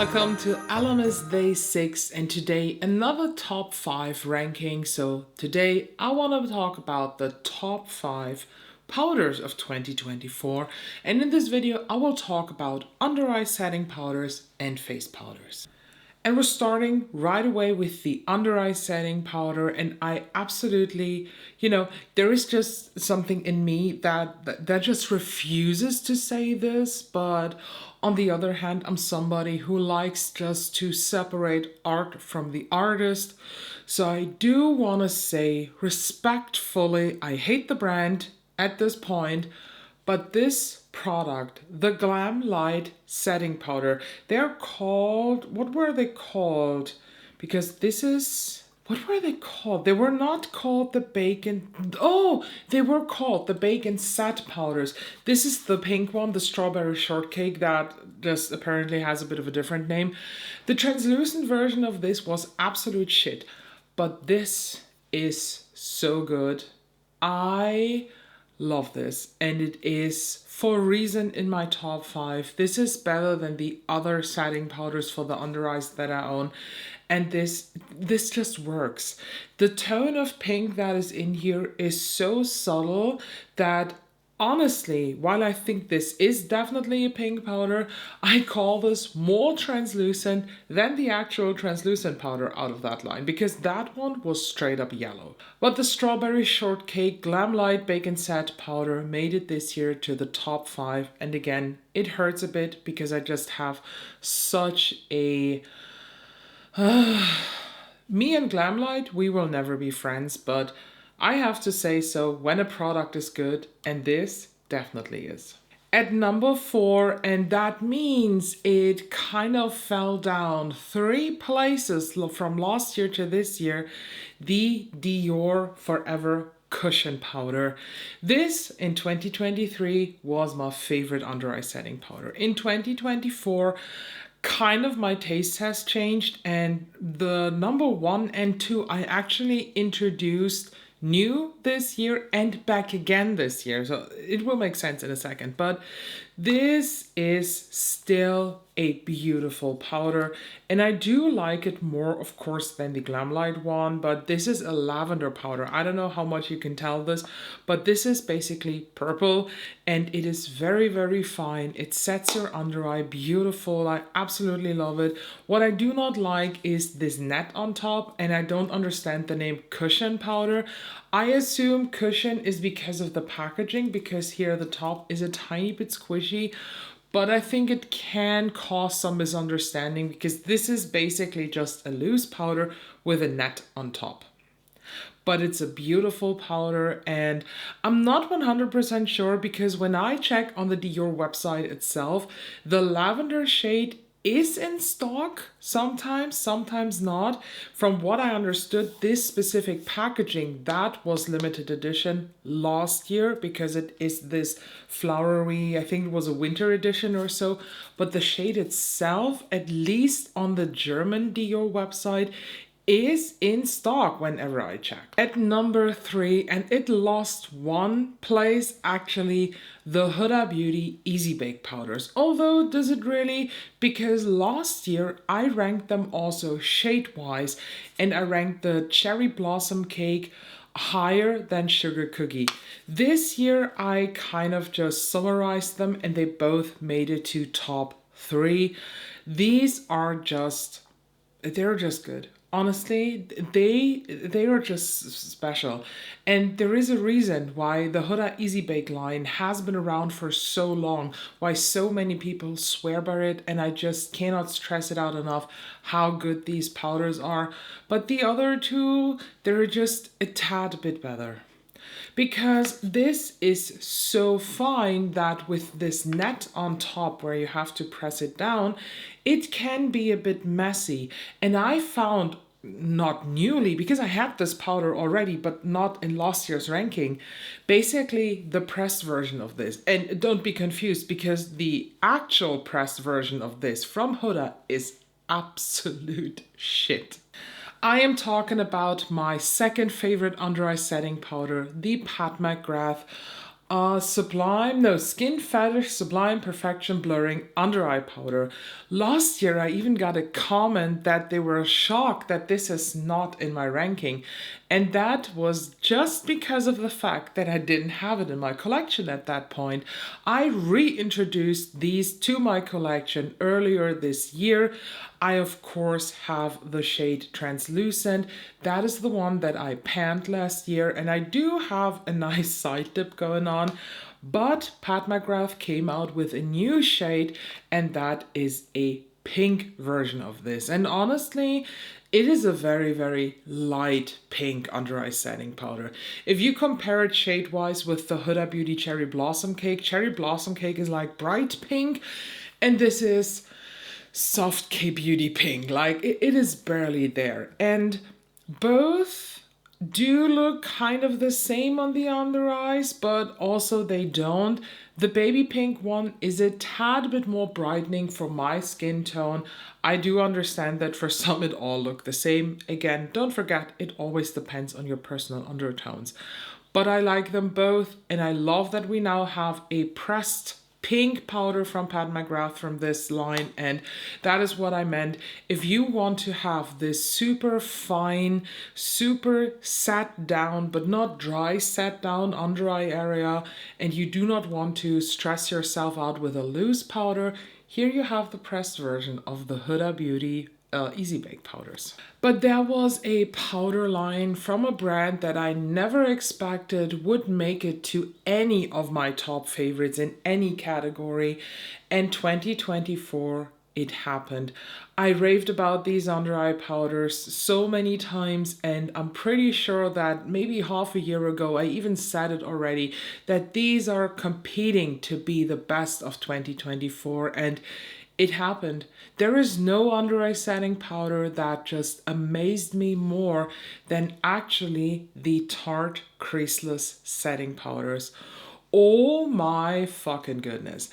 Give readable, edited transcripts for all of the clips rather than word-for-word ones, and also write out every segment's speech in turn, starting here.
welcome to Ellamas Day 6 and today another top 5 ranking. So today I want to talk about the top 5 powders of 2024, and in this video I will talk about under eye setting powders and face powders. And we're starting right away with the under eye setting powder, and I absolutely, there is just something in me that just refuses to say this, but on the other hand, I'm somebody who likes just to separate art from the artist. So I do want to say respectfully, I hate the brand at this point, but this product, the Glam Light setting powder, they're called, what were they called? Because this is, what were they called? They were not called the bacon, they were called the bacon set powders. This is the pink one, the strawberry shortcake, that just apparently has a bit of a different name. The translucent version of this was absolute shit, but this is so good. I love this, and it is for a reason in my top 5. This is better than the other setting powders for the under eyes that I own, and this just works. The tone of pink that is in here is so subtle that honestly, while I think this is definitely a pink powder, I call this more translucent than the actual translucent powder out of that line, because that one was straight up yellow. But the strawberry shortcake Glam Light Bacon Set powder made it this year to the top 5, and again, it hurts a bit because I just have such a... Me and Glam Light, we will never be friends, but I have to say so when a product is good, and this definitely is. At number 4, and that means it kind of fell down 3 places from last year to this year, the DIOR Forever Cushion Powder. This in 2023 was my favorite under eye setting powder. In 2024, kind of my taste has changed, and the number 1 and 2 I actually introduced new this year and back again this year, so it will make sense in a second. But this is still a beautiful powder, and I do like it more, of course, than the Glam Light one, but this is a lavender powder. I don't know how much you can tell this, but this is basically purple, and it is very, very fine. It sets your under eye beautiful. I absolutely love it. What I do not like is this net on top, and I don't understand the name cushion powder. I assume cushion is because of the packaging, because here the top is a tiny bit squishy, but I think it can cause some misunderstanding because this is basically just a loose powder with a net on top. But it's a beautiful powder, and I'm not 100% sure because when I check on the DIOR website itself, the lavender shade is in stock sometimes not. From what I understood, this specific packaging, that was limited edition last year because it is this flowery, I think it was a winter edition or so, but the shade itself, at least on the German DIOR website, is in stock whenever I check. At number 3, and it lost 1 place actually, the Huda Beauty Easy Bake Powders. Although, does it really? Because last year I ranked them also shade-wise, and I ranked the Cherry Blossom Cake higher than Sugar Cookie. This year I kind of just summarized them, and they both made it to top 3. These are just, they're just good. Honestly, they are just special, and there is a reason why the Huda Easy Bake line has been around for so long, why so many people swear by it, and I just cannot stress it out enough how good these powders are. But the other two, they're just a tad bit better. Because this is so fine that with this net on top where you have to press it down, it can be a bit messy. And I found, not newly, because I had this powder already, but not in last year's ranking, basically the pressed version of this. And don't be confused, because the actual pressed version of this from Huda is absolute shit. I am talking about my second favorite under eye setting powder, the MCGRATH Sublime, no, Skin Fetish Sublime Perfection Blurring Under Eye Powder. Last year I even got a comment that they were shocked that this is not in my ranking. And that was just because of the fact that I didn't have it in my collection at that point. I reintroduced these to my collection earlier this year. I of course have the shade Translucent. That is the one that I panned last year, and I do have a nice side dip going on. But Pat McGrath came out with a new shade, and that is a pink version of this. And honestly, it is a very, very light pink under eye setting powder. If you compare it shade-wise with the Huda Beauty Cherry Blossom Cake is like bright pink, and this is soft K-Beauty pink. Like, it is barely there. And both do look kind of the same on the under eyes, but also they don't. The baby pink one is a tad bit more brightening for my skin tone. I do understand that for some it all look the same. Again, don't forget, it always depends on your personal undertones. But I like them both, and I love that we now have a pressed pink powder from Pat McGrath from this line, and that is what I meant. If you want to have this super fine, super set down but not dry set down under eye area, and you do not want to stress yourself out with a loose powder, here you have the pressed version of the Huda Beauty Easy Bake powders. But there was a powder line from a brand that I never expected would make it to any of my top favorites in any category, and 2024 it happened. I raved about these under eye powders so many times, and I'm pretty sure that maybe half a year ago I even said it already, that these are competing to be the best of 2024, and it happened. There is no under eye setting powder that just amazed me more than actually the Tarte Creaseless setting powders. Oh my fucking goodness.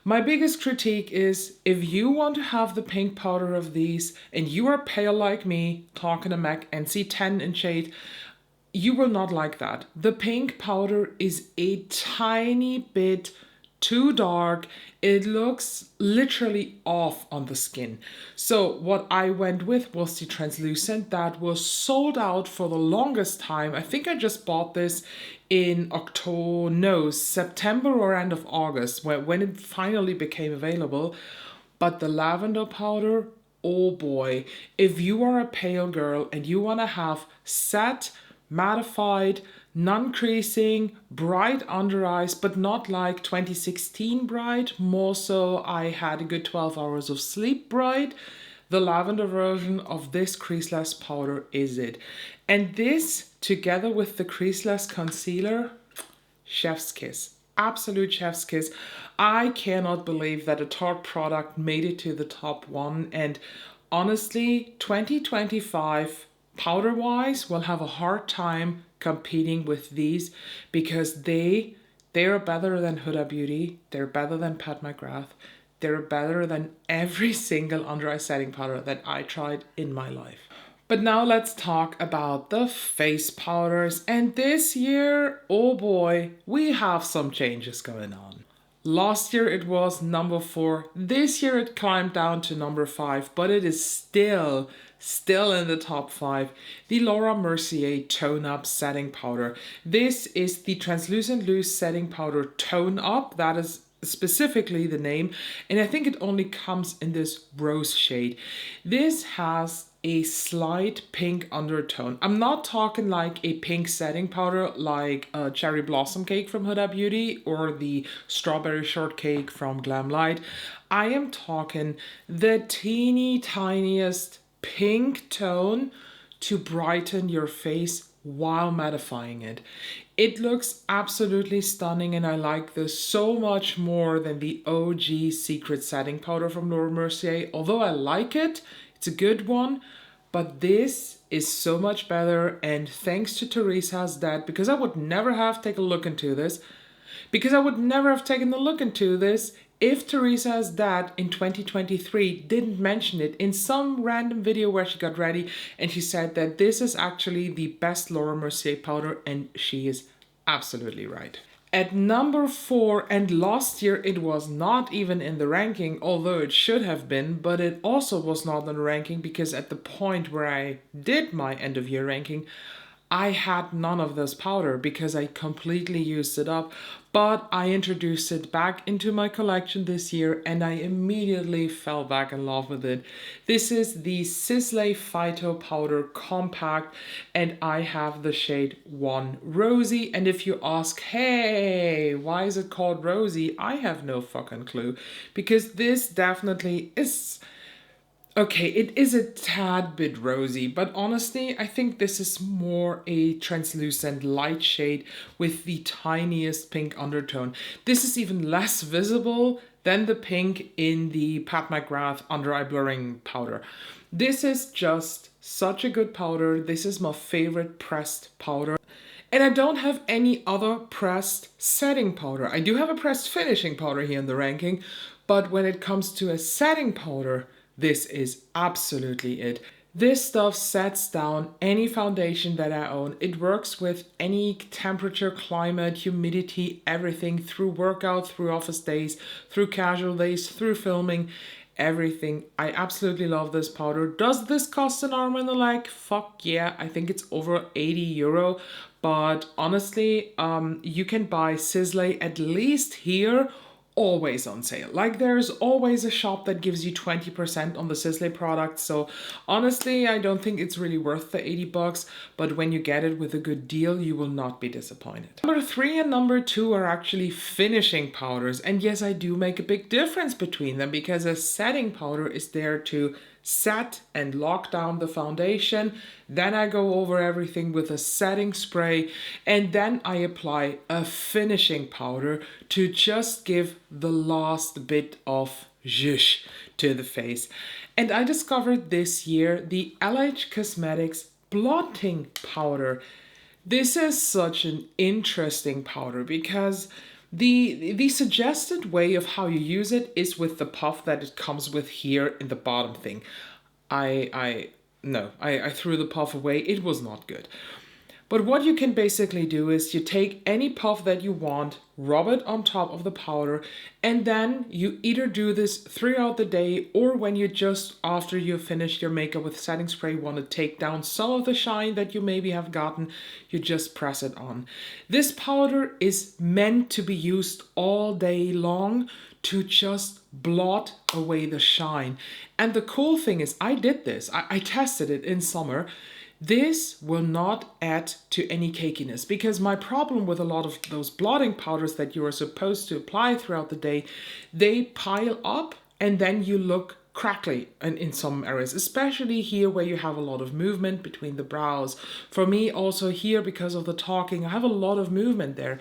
My biggest critique is, if you want to have the pink powder of these and you are pale like me, talking a MAC NC10 in shade, you will not like that. The pink powder is a tiny bit too dark. It looks literally off on the skin. So what I went with was the Translucent that was sold out for the longest time. I think I just bought this in September or end of August when it finally became available. But the lavender powder, oh boy, if you are a pale girl and you want to have set, mattified, non-creasing, bright under eyes, but not like 2016 bright, more so I had a good 12 hours of sleep bright, the lavender version of this Creaseless powder is it. And this, together with the Creaseless concealer, chef's kiss. Absolute chef's kiss. I cannot believe that a Tarte product made it to the top one, and honestly, 2025 powder-wise will have a hard time competing with these, because they are better than Huda Beauty, they're better than Pat McGrath, they're better than every single under eye setting powder that I tried in my life. But now let's talk about the face powders, and this year, oh boy, we have some changes going on. Last year it was number 4, this year it climbed down to number 5, but it is still in the top 5, the Laura Mercier Tone Up Setting Powder. This is the Translucent Loose Setting Powder Tone Up, that is specifically the name, and I think it only comes in this rose shade. This has a slight pink undertone. I'm not talking like a pink setting powder like a Cherry Blossom Cake from Huda Beauty or the Strawberry Shortcake from Glamlight. I am talking the teeny tiniest pink tone to brighten your face while mattifying it. It looks absolutely stunning, and I like this so much more than the OG Secret Setting Powder from Laura Mercier. Although I like it, it's a good one, but this is so much better, and thanks to Teresa's dad, because I would never have taken a look into this, if Teresa's dad in 2023 didn't mention it in some random video where she got ready, and she said that this is actually the best Laura Mercier powder, and she is absolutely right. At number 4, and last year it was not even in the ranking, although it should have been, but it also was not in the ranking because at the point where I did my end of year ranking, I had none of this powder because I completely used it up, but I introduced it back into my collection this year and I immediately fell back in love with it. This is the SISLEY Phyto-Poudre Compacte and I have the shade 1 Rosy. And if you ask, hey, why is it called Rosy? I have no fucking clue, because this definitely is... Okay, it is a tad bit rosy, but honestly, I think this is more a translucent light shade with the tiniest pink undertone. This is even less visible than the pink in the Pat McGrath under eye blurring powder. This is just such a good powder. This is my favorite pressed powder. And I don't have any other pressed setting powder. I do have a pressed finishing powder here in the ranking, but when it comes to a setting powder, this is absolutely it. This stuff sets down any foundation that I own. It works with any temperature, climate, humidity, everything, through workout, through office days, through casual days, through filming, everything. I absolutely love this powder. Does this cost an arm and a leg? Fuck yeah, I think it's over 80 euro. But honestly, you can buy SISLEY at least here always on sale. Like, there's always a shop that gives you 20% on the SISLEY product. So honestly, I don't think it's really worth the 80 bucks, but when you get it with a good deal, you will not be disappointed. Number 3 and number 2 are actually finishing powders. And yes, I do make a big difference between them because a setting powder is there to set and lock down the foundation. Then I go over everything with a setting spray, and then I apply a finishing powder to just give the last bit of zhuzh to the face. And I discovered this year the LH Cosmetics Blotting powder. This is such an interesting powder because the suggested way of how you use it is with the puff that it comes with here in the bottom thing. I threw the puff away. It was not good. But what you can basically do is you take any puff that you want, rub it on top of the powder, and then you either do this throughout the day, or when you just, after you finish your makeup with setting spray, want to take down some of the shine that you maybe have gotten, you just press it on. This powder is meant to be used all day long to just blot away the shine. And the cool thing is, I did this. I tested it in summer. This will not add to any cakiness, because my problem with a lot of those blotting powders that you are supposed to apply throughout the day, they pile up and then you look crackly in some areas, especially here where you have a lot of movement between the brows. For me also here, because of the talking, I have a lot of movement there.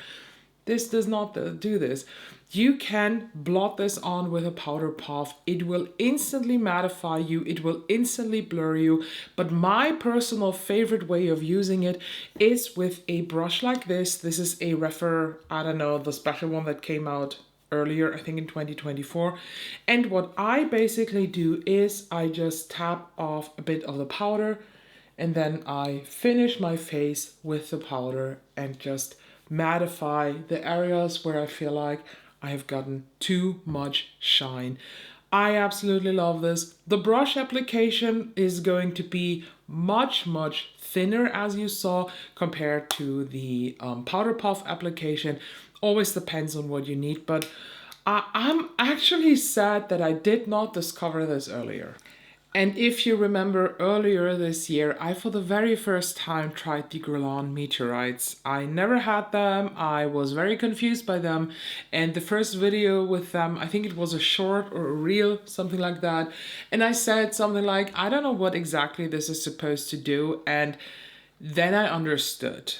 This does not do this. You can blot this on with a powder puff. It will instantly mattify you. It will instantly blur you. But my personal favorite way of using it is with a brush like this. This is a I don't know, the special one that came out earlier, I think in 2024. And what I basically do is I just tap off a bit of the powder and then I finish my face with the powder and just mattify the areas where I feel like I have gotten too much shine. I absolutely love this. The brush application is going to be much thinner, as you saw, compared to the powder puff application. Always depends on what you need, but I'm actually sad that I did not discover this earlier. And if you remember earlier this year, I for the very first time tried the GUERLAIN Meteorites. I never had them, I was very confused by them, and the first video with them, I think it was a short or a reel, something like that, and I said something like, I don't know what exactly this is supposed to do, and then I understood.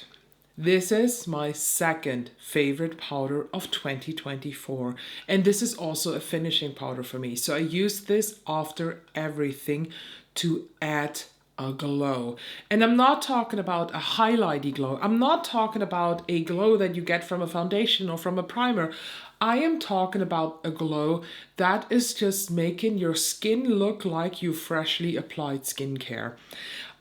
This is my second favorite powder of 2024, and this is also a finishing powder for me. So I use this after everything to add a glow. And I'm not talking about a highlighty glow. I'm not talking about a glow that you get from a foundation or from a primer. I am talking about a glow that is just making your skin look like you freshly applied skincare.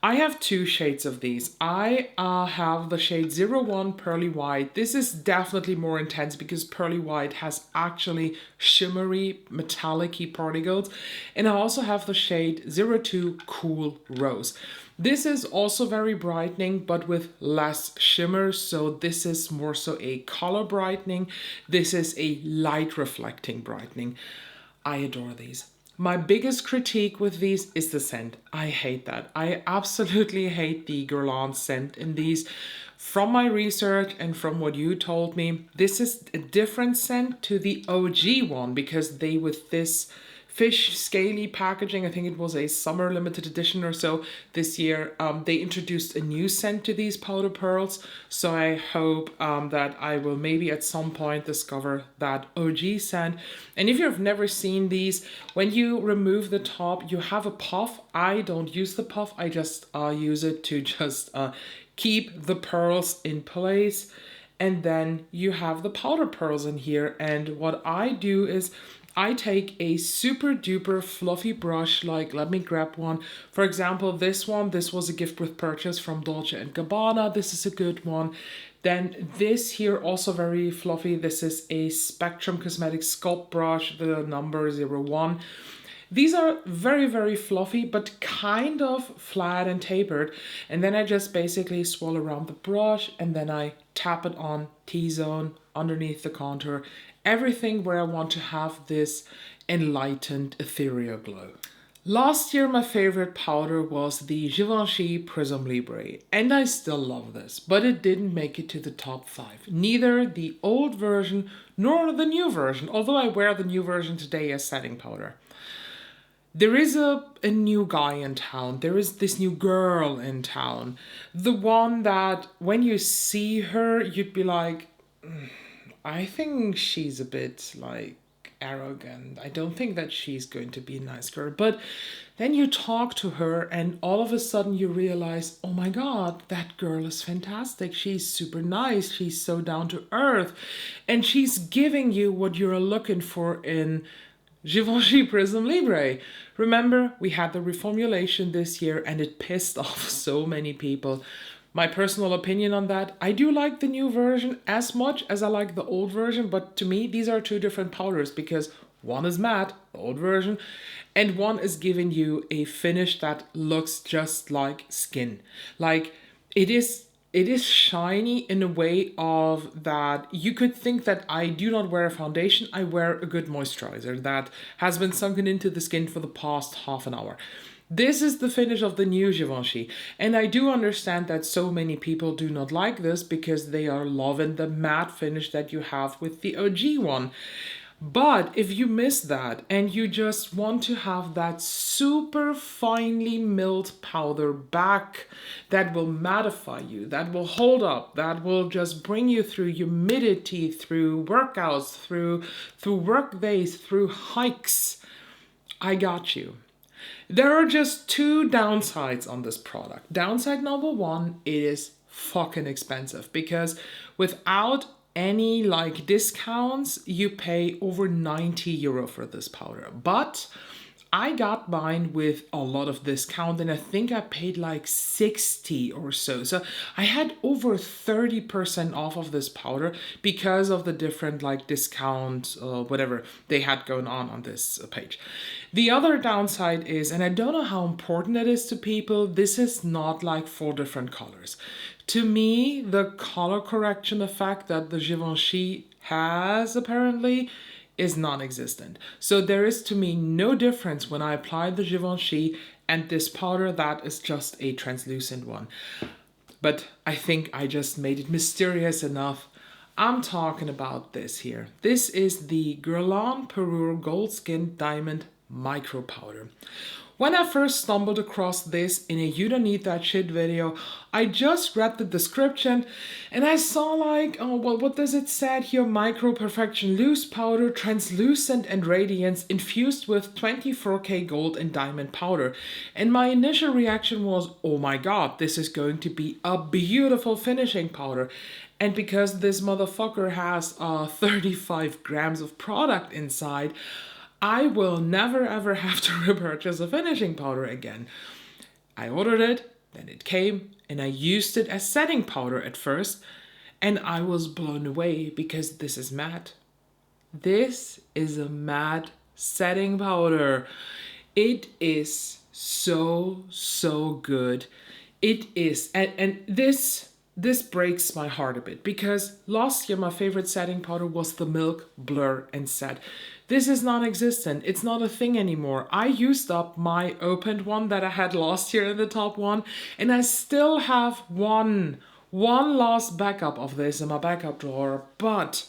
I have two shades of these. I have the shade 01 Pearly White. This is definitely more intense because Pearly White has actually shimmery, metallic-y particles. And I also have the shade 02 Cool Rose. This is also very brightening, but with less shimmer. So this is more so a color brightening. This is a light reflecting brightening. I adore these. My biggest critique with these is the scent. I hate that. I absolutely hate the Guerlain scent in these. From my research and from what you told me, this is a different scent to the OG one because they, with this fish scaly packaging, I think it was a summer limited edition or so this year, they introduced a new scent to these powder pearls. So I hope that I will maybe at some point discover that OG scent. And if you've never seen these, when you remove the top, you have a puff. I don't use the puff. I just use it to just keep the pearls in place. And then you have the powder pearls in here. And what I do is I take a super duper fluffy brush, like let me grab one. For example, this one, this was a gift with purchase from Dolce & Gabbana. This is a good one. Then this here, also very fluffy. This is a Spectrum Cosmetics Sculpt brush, the number 01. These are very, very fluffy, but kind of flat and tapered. And then I just basically swirl around the brush and then I tap it on T-zone underneath the contour. Everything where I want to have this enlightened ethereal glow. Last year, my favorite powder was the Givenchy Prism Libre, and I still love this, but it didn't make it to the top 5. Neither the old version nor the new version, although I wear the new version today as setting powder. There is a new guy in town. There is this new girl in town. The one that when you see her, you'd be like, I think she's a bit like arrogant. I don't think that she's going to be a nice girl. But then you talk to her and all of a sudden you realize, oh my God, that girl is fantastic. She's super nice. She's so down to earth. And she's giving you what you're looking for in Givenchy Prism Libre. Remember, we had the reformulation this year and it pissed off so many people. My personal opinion on that, I do like the new version as much as I like the old version, but to me, these are two different powders because one is matte, the old version, and one is giving you a finish that looks just like skin. Like, it is shiny in a way of that you could think that I do not wear a foundation, I wear a good moisturizer that has been sunken into the skin for the past half an hour. This is the finish of the new Givenchy, and I do understand that so many people do not like this because they are loving the matte finish that you have with the OG one. But if you miss that and you just want to have that super finely milled powder back that will mattify you, that will hold up, that will just bring you through humidity, through workouts, through work days, through hikes, I got you. There are just two downsides on this product. Downside number one, it is fucking expensive because without any like discounts, you pay over 90 euro for this powder. But I got mine with a lot of discount and I think I paid like 60 or so. So I had over 30% off of this powder because of the different like discount, whatever they had going on this page. The other downside is, and I don't know how important it is to people, this is not like 4 different colors. To me, the color correction effect that the Givenchy has apparently is non-existent. So there is to me no difference when I apply the Givenchy and this powder that is just a translucent one. But I think I just made it mysterious enough. I'm talking about this here. This is the Guerlain Parure Gold Skin Diamond Micro Powder. When I first stumbled across this in a You Don't Need That Shit video, I just read the description and I saw like, oh, well, what does it say here? Micro Perfection Loose Powder, Translucent and Radiance infused with 24K gold and diamond powder. And my initial reaction was, oh my God, this is going to be a beautiful finishing powder. And because this motherfucker has 35 grams of product inside, I will never ever have to repurchase a finishing powder again. I ordered it, Then it came and I used it as setting powder at first, and I was blown away because this is matte. This is a matte setting powder. It is so good. It is, and this breaks my heart a bit because last year my favorite setting powder was the Milk Blur and Set. This is non-existent. It's not a thing anymore. I used up my opened one that I had last year in the top one, and I still have one last backup of this in my backup drawer, but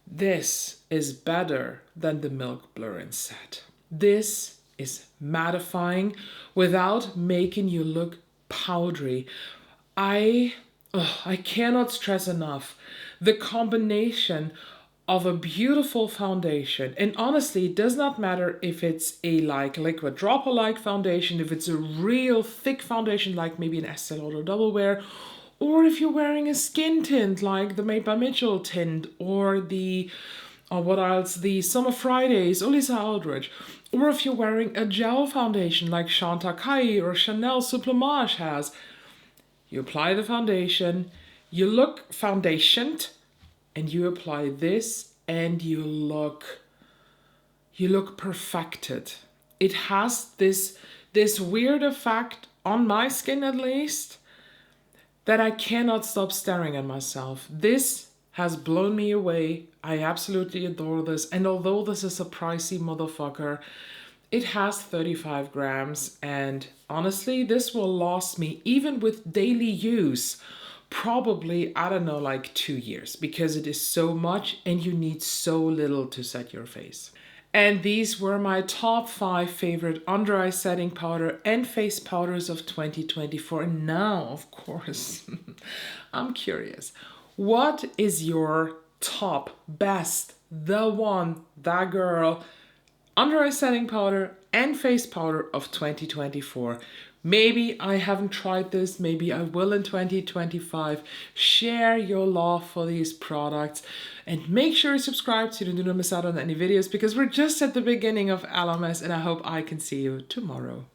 this is better than the Milk Blur and Set. This is mattifying without making you look powdery. I cannot stress enough the combination of a beautiful foundation, and honestly it does not matter if it's a like liquid dropper like foundation, if it's a real thick foundation like maybe an Estee Lauder Double Wear, or if you're wearing a skin tint like the Made by Mitchell tint, or the the Summer Fridays or Lisa Aldridge, or if you're wearing a gel foundation like Chantecaille or Chanel Supplemage has. You apply the foundation, you look foundationed, and you apply this and you look perfected. It has this weird effect on my skin at least that I cannot stop staring at myself. This has blown me away. I absolutely adore this, and although this is a pricey motherfucker, it has 35 grams, and honestly, this will last me, even with daily use, probably, I don't know, like 2 years, because it is so much and you need so little to set your face. And these were my top 5 favorite under eye setting powder and face powders of 2024. Now, of course, I'm curious, what is your top, best, the one, that girl, under eye setting powder and face powder of 2024? Maybe I haven't tried this, maybe I will in 2025. Share your love for these products and make sure you subscribe so you do not miss out on any videos, because we're just at the beginning of Ellamas, and I hope I can see you tomorrow.